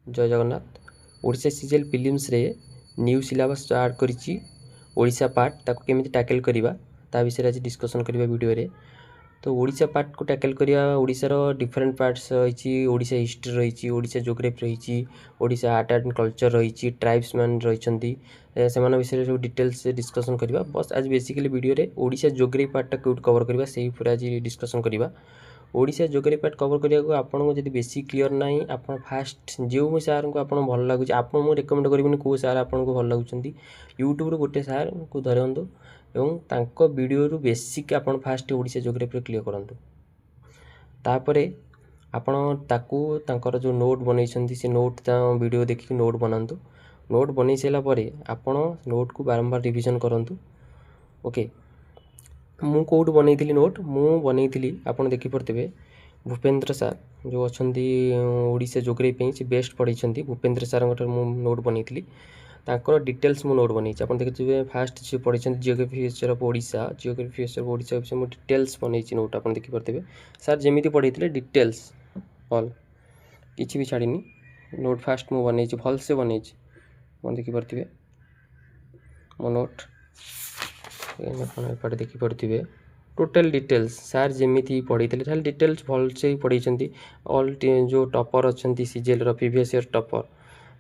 जय Jagannath. Odisha CGL films रे new syllabus add करिछि ओडिशा पार्ट ताको केमिति टैकल करिवा ता विषय आज डिस्कशन करिवा वीडियो रे। तो ओडिशा पार्ट को टैकल करिया ओडिशा रो डिफरेंट पार्ट्स रहिछि ओडिशा हिस्ट्री रहिछि ओडिशा ज्योग्राफी रहिछि ओडिशा आर्ट एंड कल्चर रहिछि ट्राइब्स मैन रहिछंती सेमान विषय सब डिटेल्स डिस्कशन करिवा। बस आज बेसिकली वीडियो रे ओडिशा ज्योग्राफी पार्ट टा कोड कवर करिवा सेही पूरा आज डिस्कशन करिवा। ओडिशा ज्योग्राफी पार्ट कवर करिया को आपन को जदी बेसिक क्लियर नाही आपन फास्ट जेउ सार को आपन भल लागुछि आपन मु रेकमेंड करिबिनी को सार आपन को भल लागुछंती YouTube रो गोटे सार को धरंदो एवं तांको वीडियो रु बेसिक आपन फास्ट ओडिशा ज्योग्राफी क्लियर करंतु तापरे आपन ताकू तांकर जो नोट बनैछंती से नोट ता वीडियो देखि नोट बनांतु नोट बनै सेला परे आपन नोट को बारंबार रिवीजन करंतु। ओके मु कोड बनैथिली नोट मु बनैथिली आपन देखि परतेबे भूपेंद्र सार जो अछंती ओडिशा ज्योग्राफी पे से बेस्ट पढैछंती भूपेंद्र सार गटर मु नोट बनैथिली तांकर डिटेल्स मु नोट बनैछि आपन देखिबे फास्ट से पढैछंती ज्योग्राफी हिस्ट्री ऑफ ओडिशा से मु डिटेल्स बनैछि नोट आपन देखि परतेबे सर जेमिति पढैथिले डिटेल्स ऑल किछि भी छाडिनी नोट फास्ट मु बनैछि भल से बनैछि आपन देखि परतेबे मो नोट एपटे देखि पड़े टोटल डिटेल्स सार जेमिति पढ़ी खाली डिटेल्स भल से ही पढ़ी ऑल जो टॉपर अच्छा सीजीएल रो प्रीवियस ईयर टॉपर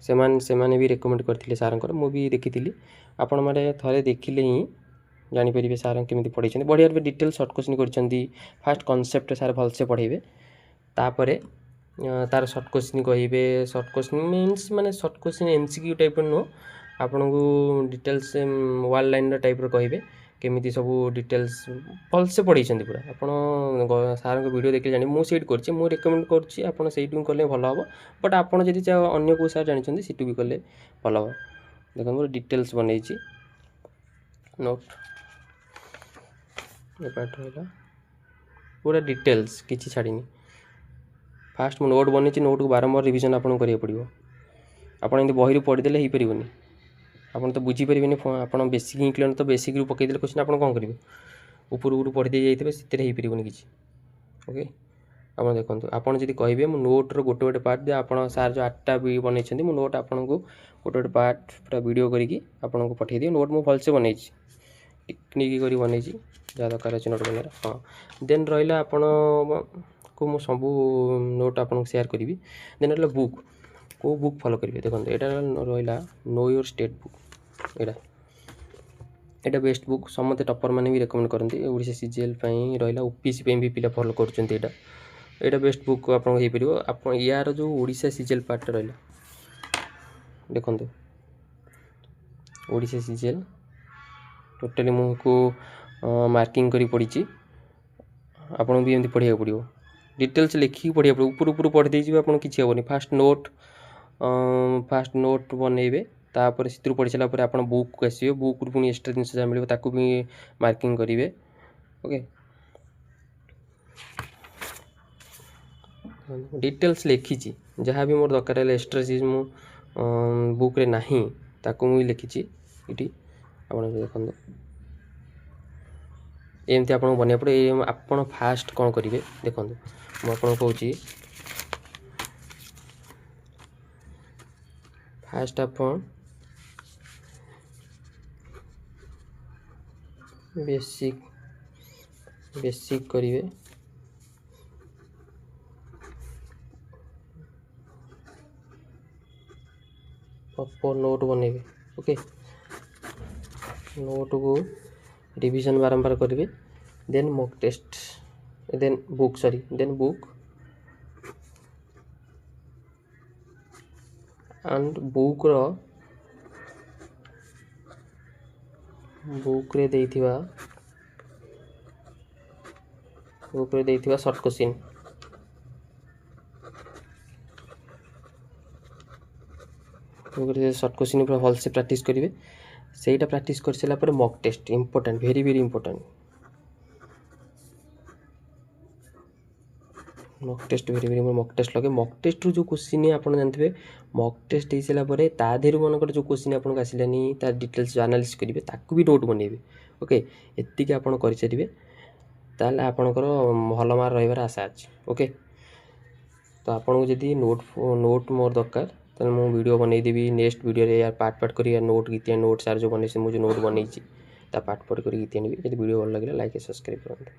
से भी रेकमेंड करते सार मु भी देखी आपण मैंने थे देखिले ही जानीपर सार केमी पढ़ी बढ़िया डिटेल सर्ट क्वेश्चन कर फास्ट कॉन्सेप्ट सार भल से पढ़ेबे तापर तार सर्ट क्वेश्चन कहे सर्ट क्वेश्चन मीन्स माने सर्ट क्वेश्चन एमसीक्यू टाइप नो आपन को डिटेल्स वन लाइन टाइप कहे केमिति सब डिटेल्स भल से पढ़ी पूरा आपन सार वीडियो देखिले जानी मु सेट करछि मु रेकमेंड करछि आपन सेटू कले भल हो बट आपन जदि अन्य को सार जानिछन्ती सेटू भी कले भल हो। देखो मोर डिटेल्स बनैछि नोट ए पार्ट होला पूरा डिटेल्स किछि छाडिनी फास्ट मु नोट बनैछि नोट को बारंबार रिवीजन आपन करिया पड़िबो आपन एंती बहिरु पढ़ी देले ही परिबोनी आपन तो बुझी परिबेनी आपन बेसिक ही क्लियर तो बेसिक रु पकई देले क्वेश्चन आपन कोन करिवे ऊपर ऊपर पढ़ी दे जाइतबे सिते ही परिबोनी किछि। ओके आपन देखंतु आपन जदि कहिबे मु नोट रो गोटे गोटे पार्ट दे आपन सार जो 8टा भी बनैछन्ती मु नोट आपन को गोटे गोटे पार्ट पूरा वीडियो करिकि आपन को पठै दियो नोट मु भल से बनैछि टेक्निक करी बनैछि जा दरकार अछि नोट बनेरा। हां देन रहिला आपन को मु सब नोट आपन को शेयर करिवि देन रहिला बुक को बुक फॉलो करिवे देखंतु एटा रहिला know your state book Etah best book समते topper माने भी रेकमेंड करंती ओडिशा सीजीएल पई रहिला ओपीसी पे भी पिला फॉलो करचंती एटा बेस्ट बुक आपन हे परिबो आपन यार जो ओडिशा सीजीएल पार्ट रहिला देखंतु ओडिशा सीजीएल टोटली मु को मार्किंग करी पड़ीची आपन भी एमती पढ़िया पड़िबो डिटेल्स लिखि पढ़िया पड़िबो ऊपर ऊपर पढ़ दे जिबे आपन किछि होबनी फास्ट नोट बनैबे तापर सित्रु पढ़ी सला पर आपन बुक को आसीबे बुक रु पुनी एक्स्ट्रा जिंस जा मिलबो ताकू भी मार्किंग करिवे। ओके डिटेल्स लिखिछि जहाँ भी मोर दरकार है एक्स्ट्रा चीज मु बुक रे नाही ताकू मु लिखिछि इटी आपन देखंदो एमती आपन बनिया पड़े आपन फास्ट कोन करिवे देखंदो मु आपन कहूछि फास्ट आपन बेसिक करिवे प्रॉपर नोट बनेबे। ओके नोट को रिवीजन बारंबार करिवे then mock test then book and book रे देथिबा शॉर्ट क्वेश्चन शॉर्ट क्वेश्चन पूरा भल से प्रैक्टिस करिवे सेटा प्रैक्टिस कर सला पर mock test important very very important mock test mock test लगे मॉक टेस्ट रो जो क्वेश्चन आपन जानथिबे मॉक टेस्ट हे सला परे ता धेरु मनकर जो क्वेश्चन आपन को आसिलानी ता डिटेल्स एनालिसिस करिवे ताकू भी नोट बनेबे। ओके एत्ति के आपन करि चरिबे ताले आपनकर भल मार्क रहिबार आशा अछि। ओके तो आपन को जदी नोट मोर दरकार ତାହେଲେ ମୁଁ ଭିଡ଼ିଓ ବନେଇଦେବି ନେକ୍ସଟ ଭିଡ଼ିଓରେ ୟାର ପାର୍ଟ କରି ନୋଟ୍ ଗୀତିଆ ନୋଟ୍ ସାର୍ ଯେଉଁ ବନେଇଛି ମୁଁ ଯେଉଁ ନୋଟ୍ ବନେଇଛି ତା ପାର୍ଟ କରି ଗୀତି ଆଣିବି। ଯଦି ଭିଡ଼ିଓ ଭଲ ଲାଗିଲା ଲାଇକ୍ ସବସ୍କ୍ରାଇବ୍ କରନ୍ତୁ।